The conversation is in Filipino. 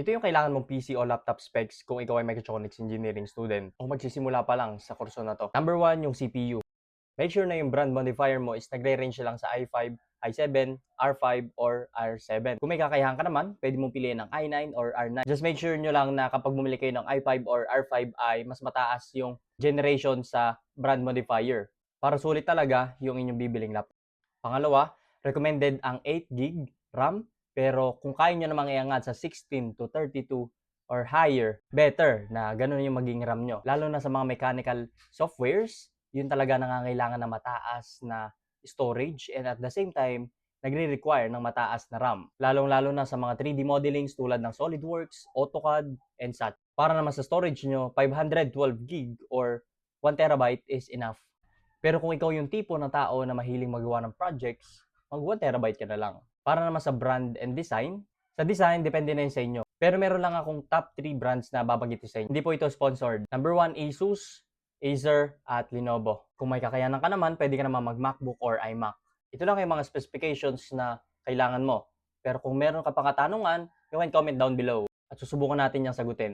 Ito yung kailangan mong PC o laptop specs kung ikaw ay mechatronics engineering student o magsisimula pa lang sa kurso na 'to. Number one, yung CPU. Make sure na yung brand modifier mo is nagre-range lang sa i5, i7, R5, or R7. Kung may kakayahan ka naman, pwede mong piliin ng i9 or R9. Just make sure nyo lang na kapag bumili kayo ng i5 or R5 ay mas mataas yung generation sa brand modifier para sulit talaga yung inyong bibiling laptop. Pangalawa, recommended ang 8 GB RAM, pero kung kaya nyo namang iangat sa 16 to 32 or higher, better na ganun yung maging RAM nyo. Lalo na sa mga mechanical softwares, yun talaga nangangailangan ng mataas na storage and at the same time, nagre-require ng mataas na RAM. Lalong-lalo na sa mga 3D modelings tulad ng SolidWorks, AutoCAD, and such. Para naman sa storage nyo, 512 GB or 1 TB is enough. Pero kung ikaw yung tipo ng tao na mahiling magawa ng projects, mag 1 TB ka na lang. Para naman sa brand and design, sa design, depende na yun sa inyo. Pero meron lang akong top 3 brands na babanggitin sa inyo. Hindi po ito sponsored. Number 1, Asus, Acer, at Lenovo. Kung may kakayanan ka naman, pwede ka naman mag-MacBook or iMac. Ito lang yung mga specifications na kailangan mo. Pero kung meron ka pang katanungan, you can comment down below at susubukan natin yung sagutin.